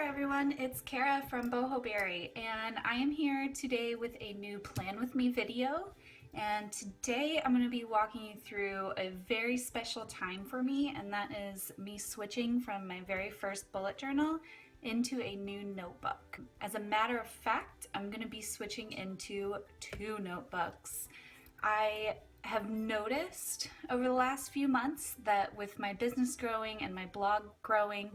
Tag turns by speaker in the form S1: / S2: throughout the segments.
S1: everyone, it's Kara from Boho Berry, and I am here today with a new Plan With Me video. And today I'm going to be walking you through a very special time for me, and that is me switching from my very first bullet journal into a new notebook. As a matter of fact, I'm going to be switching into 2 notebooks. I have noticed over the last few months that with my business growing and my blog growing,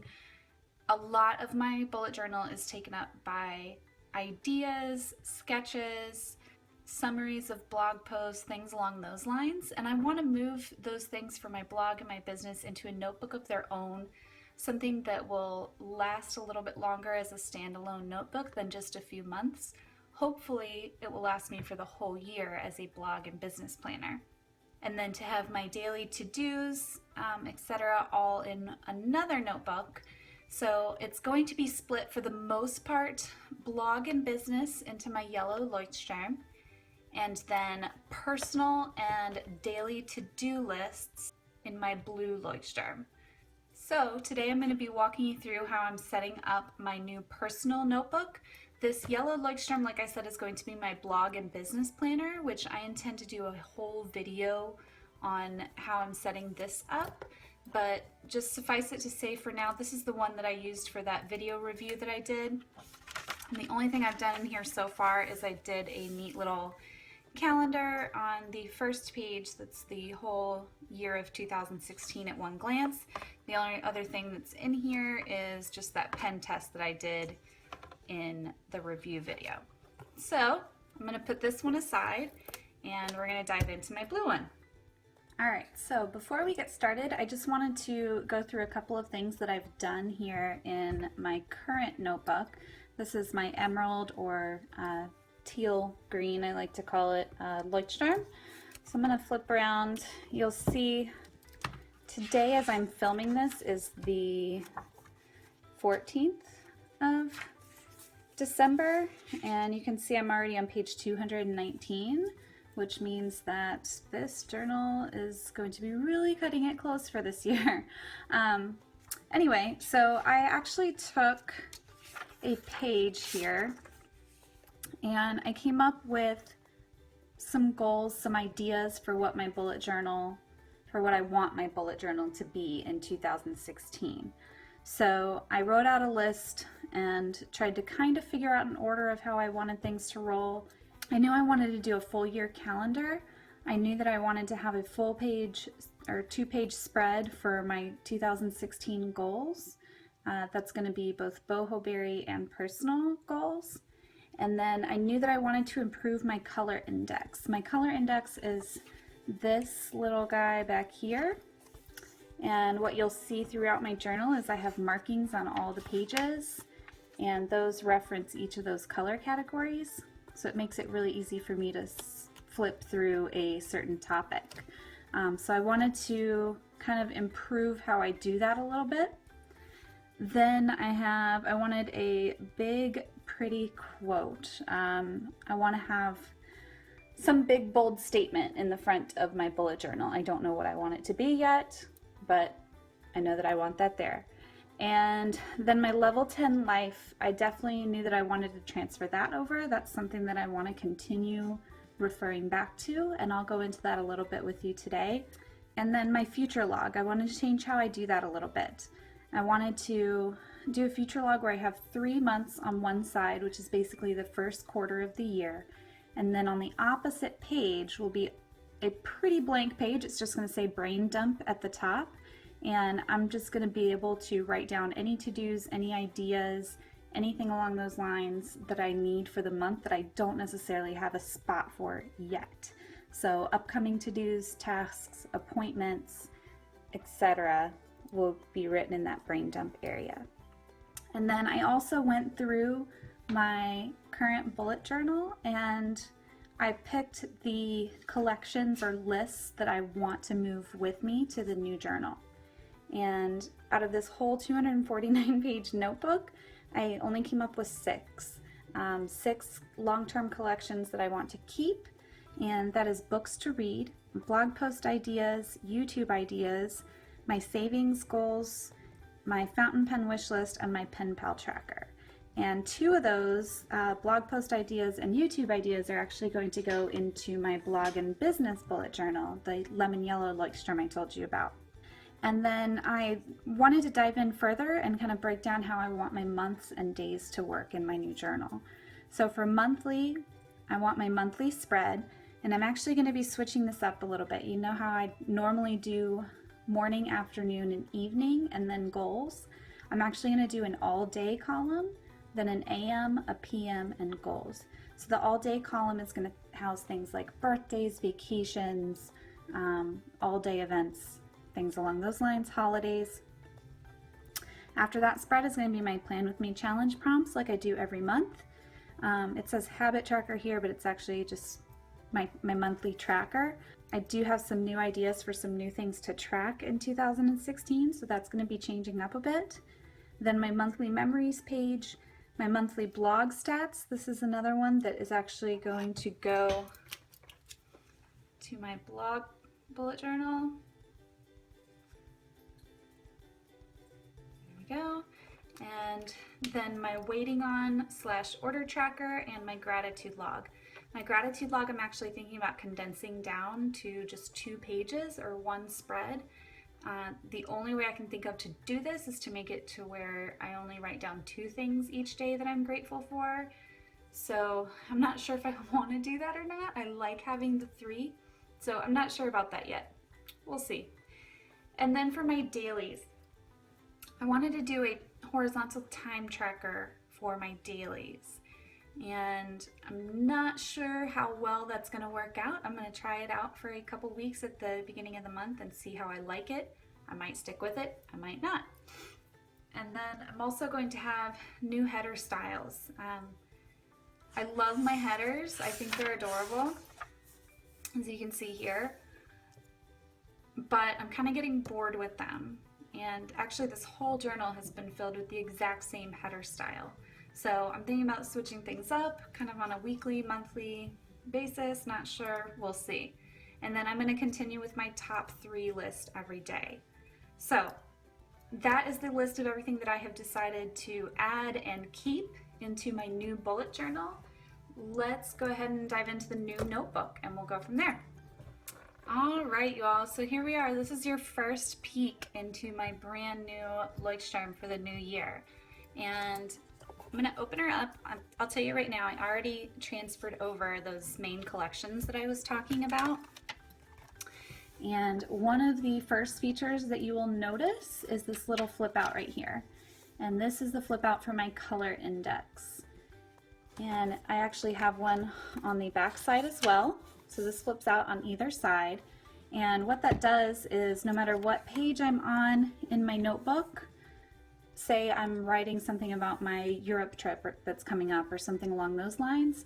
S1: a lot of my bullet journal is taken up by ideas, sketches, summaries of blog posts, things along those lines. And I want to move those things for my blog and my business into a notebook of their own, something that will last a little bit longer as a standalone notebook than just a few months. Hopefully it will last me for the whole year as a blog and business planner. And then to have my daily to-dos, etc., all in another notebook. So it's going to be split for the most part, blog and business into my yellow Leuchtturm, and then personal and daily to-do lists in my blue Leuchtturm. So today I'm going to be walking you through how I'm setting up my new personal notebook. This yellow Leuchtturm, like I said, is going to be my blog and business planner, which I intend to do a whole video on how I'm setting this up. But just suffice it to say for now, this is the one that I used for that video review that I did. And the only thing I've done in here so far is I did a neat little calendar on the first page that's the whole year of 2016 at one glance. The only other thing that's in here is just that pen test that I did in the review video. So I'm going to put this one aside and we're going to dive into my blue one. Alright, so before we get started, I just wanted to go through a couple of things that I've done here in my current notebook. This is my emerald or teal green, I like to call it, Leuchtturm. So I'm going to flip around. You'll see today as I'm filming this is the 14th of December, and you can see I'm already on page 219. Which means that this journal is going to be really cutting it close for this year. Anyway, so I actually took a page here and I came up with some goals, some ideas for what my bullet journal, for what I want my bullet journal to be in 2016. So I wrote out a list and tried to kind of figure out an order of how I wanted things to roll. I knew I wanted to do a full year calendar. I knew that I wanted to have a full page or 2-page spread for my 2016 goals. That's going to be both Boho Berry and personal goals. And then I knew that I wanted to improve my color index. My color index is this little guy back here. And what you'll see throughout my journal is I have markings on all the pages, and those reference each of those color categories. So it makes it really easy for me to flip through a certain topic. So I wanted to kind of improve how I do that a little bit. Then I wanted a big, pretty quote. I want to have some big, bold statement in the front of my bullet journal. I don't know what I want it to be yet, but I know that I want that there. And then my level 10 life, I definitely knew that I wanted to transfer that over. That's something that I want to continue referring back to, and I'll go into that a little bit with you today. And then my future log, I wanted to change how I do that a little bit. I wanted to do a future log where I have 3 months on one side, which is basically the first quarter of the year. And then on the opposite page will be a pretty blank page. It's just going to say brain dump at the top. And I'm just going to be able to write down any to-dos, any ideas, anything along those lines that I need for the month that I don't necessarily have a spot for yet. So upcoming to-dos, tasks, appointments, etc. will be written in that brain dump area. And then I also went through my current bullet journal and I picked the collections or lists that I want to move with me to the new journal. And out of this whole 249 page notebook, I only came up with 6. 6 long-term collections that I want to keep, and that is books to read, blog post ideas, YouTube ideas, my savings goals, my fountain pen wish list, and my pen pal tracker. And 2 of those blog post ideas and YouTube ideas are actually going to go into my blog and business bullet journal, the lemon yellow Leuchtturm I told you about. And then I wanted to dive in further and kind of break down how I want my months and days to work in my new journal. So for monthly, I want my monthly spread, and I'm actually going to be switching this up a little bit. You know how I normally do morning, afternoon, and evening, and then goals? I'm actually going to do an all-day column, then an AM, a PM, and goals. So the all-day column is going to house things like birthdays, vacations, all-day events, things along those lines, holidays. After that spread is going to be my Plan With Me challenge prompts like I do every month. It says habit tracker here, but it's actually just my monthly tracker. I do have some new ideas for some new things to track in 2016, so that's going to be changing up a bit. Then my monthly memories page, my monthly blog stats. This is another one that is actually going to go to my blog bullet journal. Go. And then my waiting on / order tracker and my gratitude log. My gratitude log I'm actually thinking about condensing down to just 2 pages or 1 spread. The only way I can think of to do this is to make it to where I only write down 2 things each day that I'm grateful for. So I'm not sure if I want to do that or not. I like having the 3, so I'm not sure about that yet. We'll see. And then for my dailies, I wanted to do a horizontal time tracker for my dailies, and I'm not sure how well that's going to work out. I'm going to try it out for a couple weeks at the beginning of the month and see how I like it. I might stick with it, I might not. And then I'm also going to have new header styles. I love my headers. I think they're adorable, as you can see here, but I'm kind of getting bored with them. And actually this whole journal has been filled with the exact same header style. So I'm thinking about switching things up kind of on a weekly, monthly basis, not sure, we'll see. And then I'm going to continue with my top 3 list every day. So that is the list of everything that I have decided to add and keep into my new bullet journal. Let's go ahead and dive into the new notebook and we'll go from there. All right, you all, so here we are. This is your first peek into my brand new Leuchtturm for the new year. And I'm gonna open her up. I'll tell you right now, I already transferred over those main collections that I was talking about. And one of the first features that you will notice is this little flip out right here. And this is the flip out for my color index. And I actually have one on the back side as well. So this flips out on either side, and what that does is no matter what page I'm on in my notebook, say I'm writing something about my Europe trip that's coming up or something along those lines,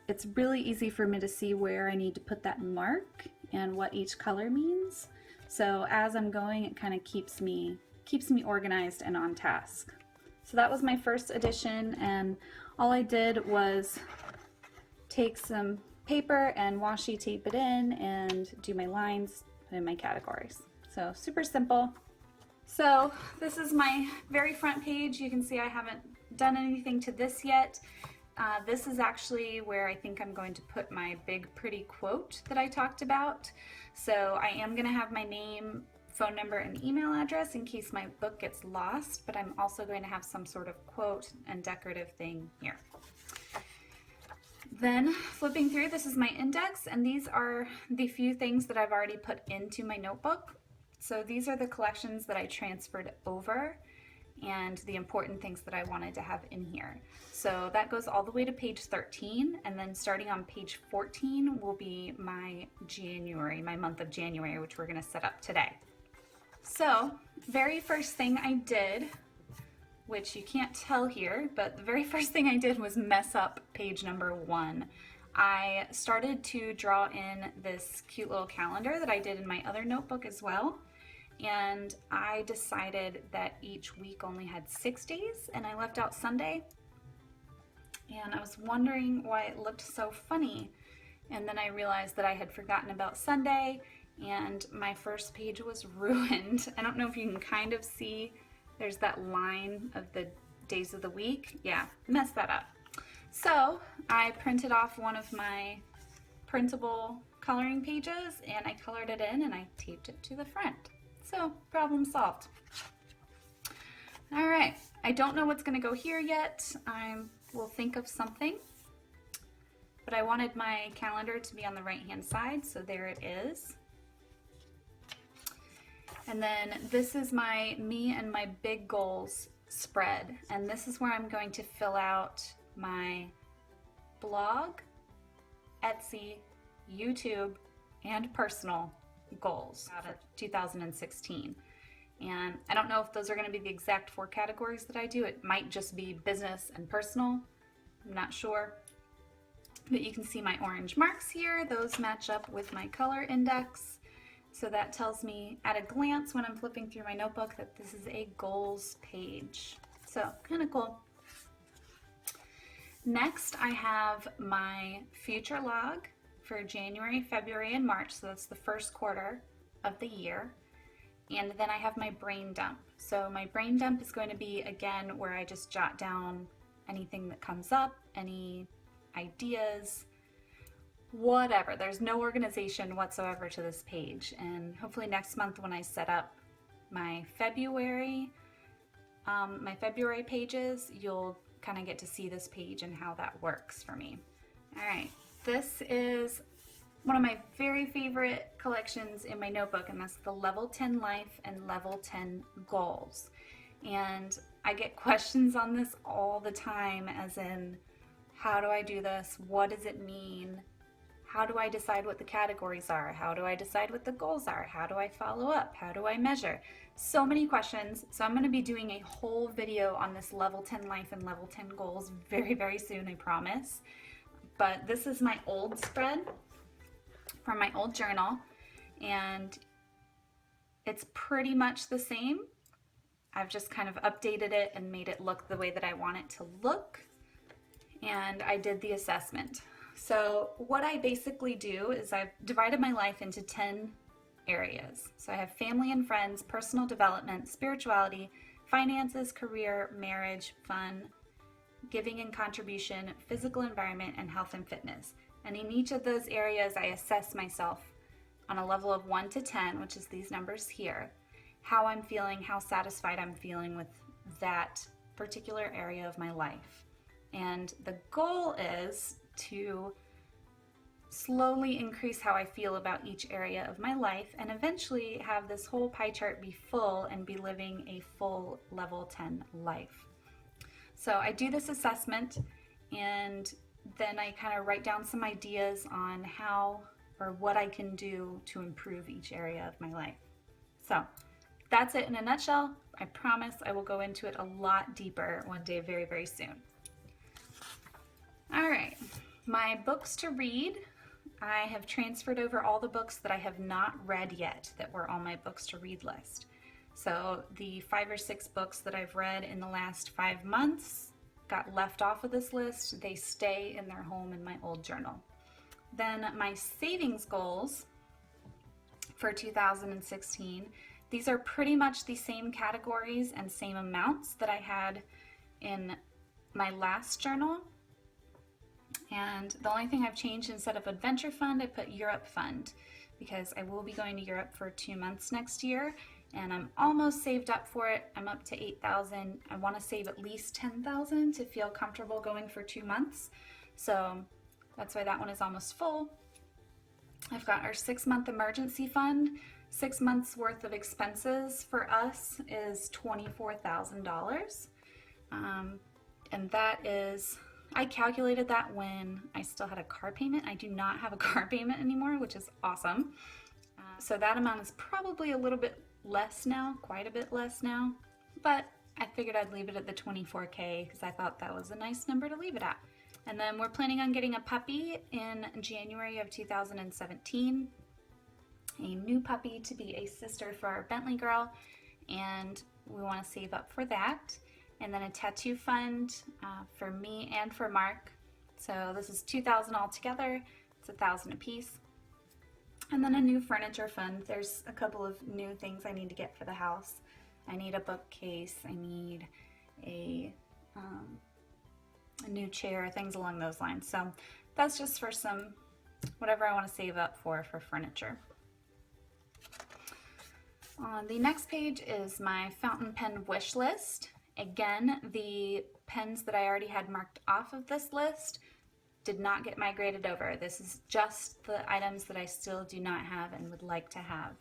S1: it's really easy for me to see where I need to put that mark and what each color means. So as I'm going, it kind of keeps me organized and on task. So that was my first edition, and all I did was take some paper and washi tape it in and do my lines, put in my categories. So super simple. So this is my very front page. You can see I haven't done anything to this yet. This is actually where I think I'm going to put my big pretty quote that I talked about. So I am going to have my name, phone number, and email address in case my book gets lost, but I'm also going to have some sort of quote and decorative thing here. Then flipping through, this is my index, and these are the few things that I've already put into my notebook. So these are the collections that I transferred over and the important things that I wanted to have in here. So that goes all the way to page 13, and then starting on page 14 will be my January, my month of January, which we're going to set up today. So very first thing I did, which you can't tell here, but the very first thing I did was mess up page number 1. I started to draw in this cute little calendar that I did in my other notebook as well, and I decided that each week only had 6 days, and I left out Sunday, and I was wondering why it looked so funny, and then I realized that I had forgotten about Sunday, and my first page was ruined. I don't know if you can kind of see There's that line of the days of the week. Yeah, messed that up. So I printed off one of my printable coloring pages and I colored it in and I taped it to the front. So problem solved. All right, I don't know what's gonna go here yet. I will think of something, but I wanted my calendar to be on the right-hand side, so there it is. And then this is my me and my big goals spread, and this is where I'm going to fill out my blog, Etsy, YouTube, and personal goals for 2016. And I don't know if those are going to be the exact 4 categories that I do. It might just be business and personal. I'm not sure. But you can see my orange marks here. Those match up with my color index. So that tells me at a glance when I'm flipping through my notebook that this is a goals page. So kind of cool. Next, I have my future log for January, February, and March. So that's the first quarter of the year. And then I have my brain dump. So my brain dump is going to be, again, where I just jot down anything that comes up, any ideas, whatever. There's no organization whatsoever to this page. And hopefully next month when I set up my February pages, you'll kind of get to see this page and how that works for me. All right, this is one of my very favorite collections in my notebook, and that's the Level 10 Life and Level 10 Goals. And I get questions on this all the time, as in, how do I do this? What does it mean? How do I decide what the categories are? How do I decide what the goals are? How do I follow up? How do I measure? So many questions. So I'm going to be doing a whole video on this Level 10 Life and Level 10 Goals very, very soon, I promise. But this is my old spread from my old journal, and it's pretty much the same. I've just kind of updated it and made it look the way that I want it to look, and I did the assessment. So what I basically do is I've divided my life into 10 areas. So I have family and friends, personal development, spirituality, finances, career, marriage, fun, giving and contribution, physical environment, and health and fitness. And in each of those areas, I assess myself on a level of 1 to 10, which is these numbers here, how I'm feeling, how satisfied I'm feeling with that particular area of my life. And the goal is to slowly increase how I feel about each area of my life and eventually have this whole pie chart be full and be living a full level 10 life. So I do this assessment, and then I kind of write down some ideas on how or what I can do to improve each area of my life. So that's it in a nutshell. I promise I will go into it a lot deeper one day very, very soon. All right, my books to read. I have transferred over all the books that I have not read yet that were on my books to read list. So the 5 or 6 books that I've read in the last 5 months got left off of this list. They stay in their home in my old journal. Then my savings goals for 2016, these are pretty much the same categories and same amounts that I had in my last journal. And the only thing I've changed, instead of Adventure Fund, I put Europe Fund, because I will be going to Europe for 2 months next year, and I'm almost saved up for it. I'm up to 8,000. I want to save at least 10,000 to feel comfortable going for 2 months. So that's why that one is almost full. I've got our 6-month emergency fund. 6 months worth of expenses for us is $24,000. And that is, I calculated that when I still had a car payment. I do not have a car payment anymore, which is awesome. So that amount is probably a little bit less now, quite a bit less now, but I figured I'd leave it at the 24K because I thought that was a nice number to leave it at. And then we're planning on getting a puppy in January of 2017, a new puppy to be a sister for our Bentley girl, and we want to save up for that. And then a tattoo fund for me and for Mark. So this is $2,000 altogether. It's $1,000 a piece. And then a new furniture fund. There's a couple of new things I need to get for the house. I need a bookcase, I need a new chair, things along those lines. So that's just for some, whatever I want to save up for furniture. On the next page is my fountain pen wish list. Again, the pens that I already had marked off of this list did not get migrated over. This is just the items that I still do not have and would like to have.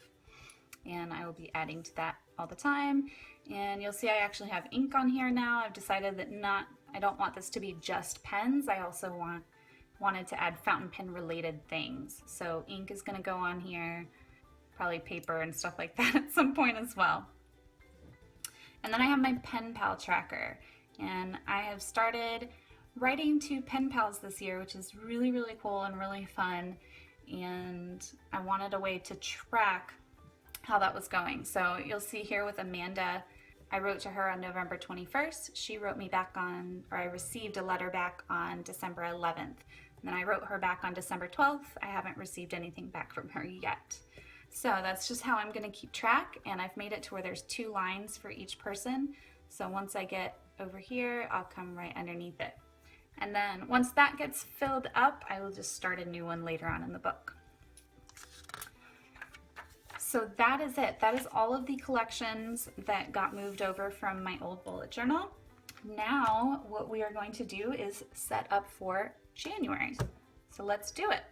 S1: And I will be adding to that all the time. And you'll see I actually have ink on here now. I've decided that I don't want this to be just pens. I also wanted to add fountain pen related things. So ink is gonna go on here, probably paper and stuff like that at some point as well. And then I have my pen pal tracker, and I have started writing to pen pals this year, which is really, really cool and really fun. And I wanted a way to track how that was going. So you'll see here with Amanda, I wrote to her on November 21st. She wrote me back I received a letter back on December 11th. And then I wrote her back on December 12th. I haven't received anything back from her yet. So that's just how I'm gonna keep track, and I've made it to where there's 2 lines for each person. So once I get over here, I'll come right underneath it. And then once that gets filled up, I will just start a new one later on in the book. So that is it. That is all of the collections that got moved over from my old bullet journal. Now what we are going to do is set up for January. So let's do it.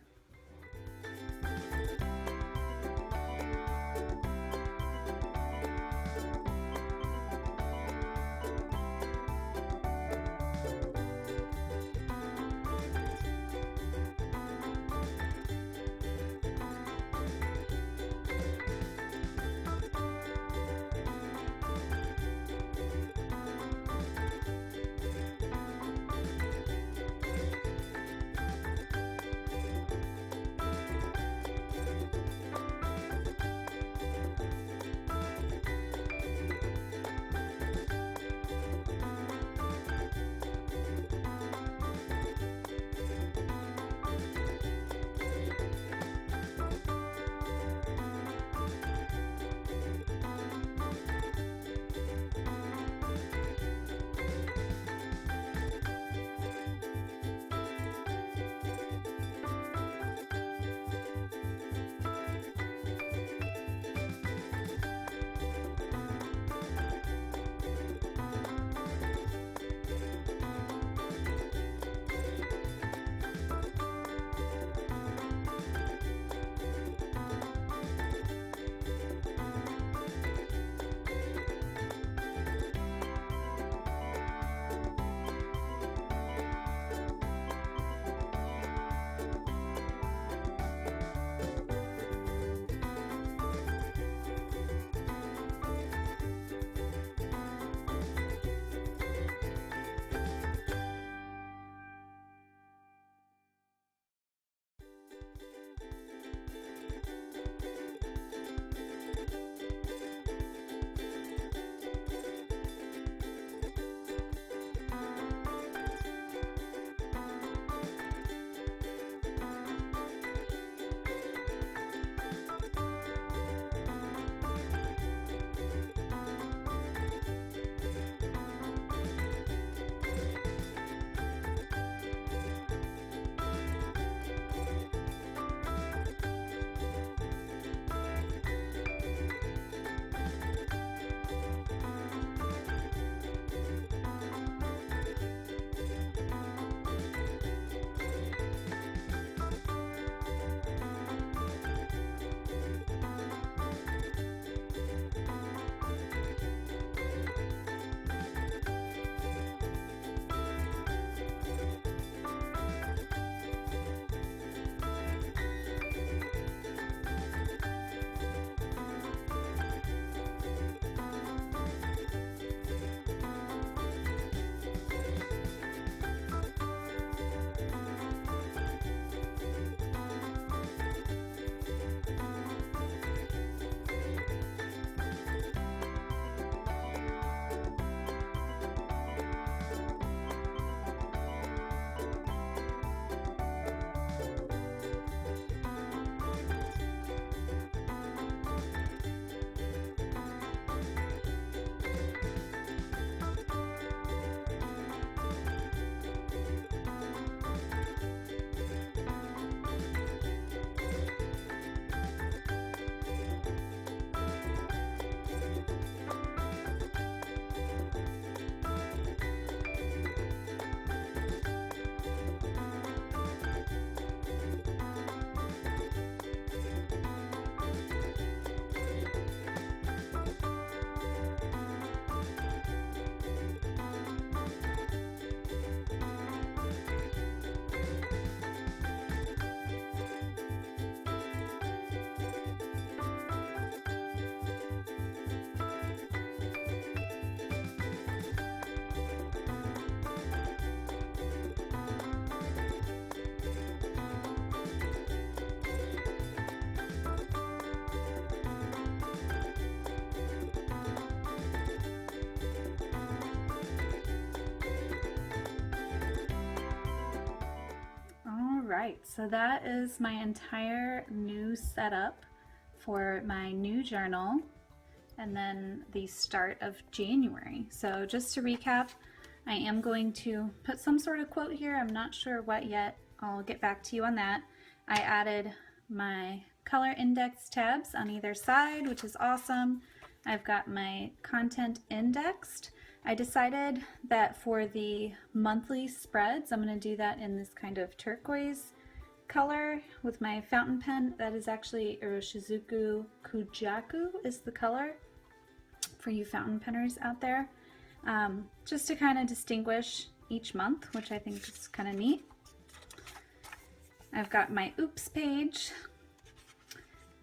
S1: right, so that is my entire new setup for my new journal and then the start of January. So just to recap, I am going to put some sort of quote here. I'm not sure what yet. I'll get back to you on that. I added my color index tabs on either side, which is awesome. I've got my content indexed. I decided that for the monthly spreads, I'm going to do that in this kind of turquoise color with my fountain pen. That is actually Iroshizuku Kujaku is the color for you fountain penners out there. Just to kind of distinguish each month, which I think is kind of neat. I've got my oops page.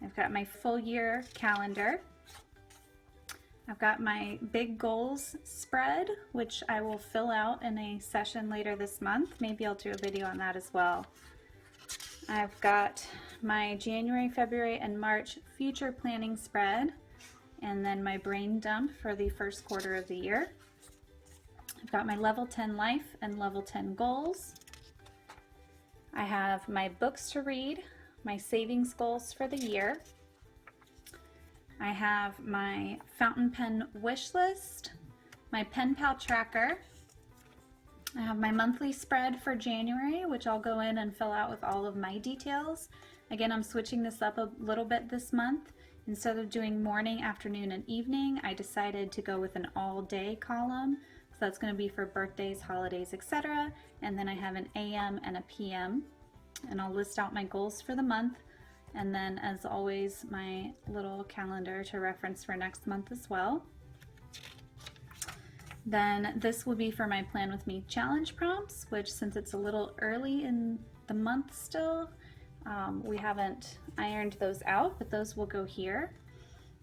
S1: I've got my full year calendar. I've got my big goals spread, which I will fill out in a session later this month. Maybe I'll do a video on that as well. I've got my January, February, and March future planning spread, and then my brain dump for the first quarter of the year. I've got my level 10 life and level 10 goals. I have my books to read, my savings goals for the year. I have my fountain pen wish list, my pen pal tracker. I have my monthly spread for January, which I'll go in and fill out with all of my details. Again, I'm switching this up a little bit this month. Instead of doing morning, afternoon, and evening, I decided to go with an all-day column. So that's going to be for birthdays, holidays, etc. And then I have an AM and a PM. And I'll list out my goals for the month. And then, as always, my little calendar to reference for next month as well. Then this will be for my Plan With Me challenge prompts, which, since it's a little early in the month still, we haven't ironed those out, but those will go here.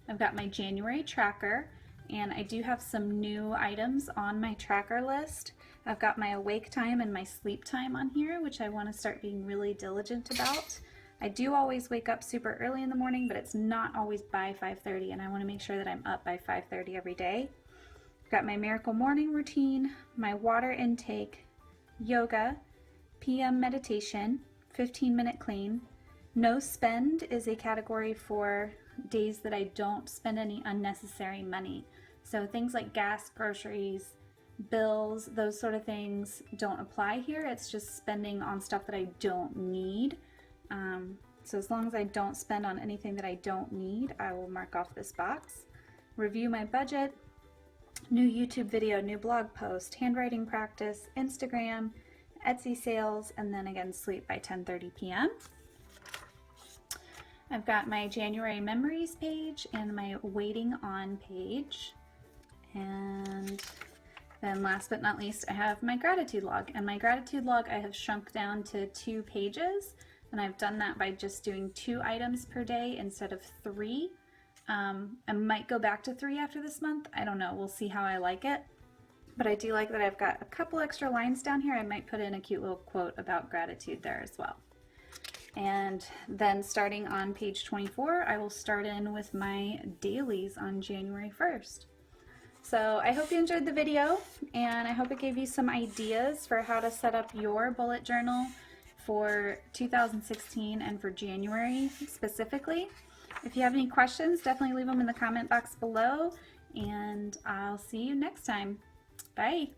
S1: I've got my January tracker, and I do have some new items on my tracker list. I've got my awake time and my sleep time on here, which I want to start being really diligent about. I do always wake up super early in the morning, but it's not always by 5:30, and I want to make sure that I'm up by 5:30 every day. I've got my miracle morning routine, my water intake, yoga, PM meditation, 15-minute clean. No spend is a category for days that I don't spend any unnecessary money. So things like gas, groceries, bills, those sort of things don't apply here. It's just spending on stuff that I don't need. So as long as I don't spend on anything that I don't need, I will mark off this box. Review my budget, new YouTube video, new blog post, handwriting practice, Instagram, Etsy sales, and then again sleep by 10:30 p.m. I've got my January memories page and my waiting on page. And then last but not least, I have my gratitude log. And my gratitude log I have shrunk down to 2 pages. And I've done that by just doing 2 items per day instead of 3. I might go back to 3 after this month. I don't know. We'll see how I like it. But I do like that I've got a couple extra lines down here. I might put in a cute little quote about gratitude there as well. And then starting on page 24, I will start in with my dailies on January 1st. So I hope you enjoyed the video, and I hope it gave you some ideas for how to set up your bullet journal for 2016 and for January specifically. If you have any questions, definitely leave them in the comment box below, and I'll see you next time. Bye!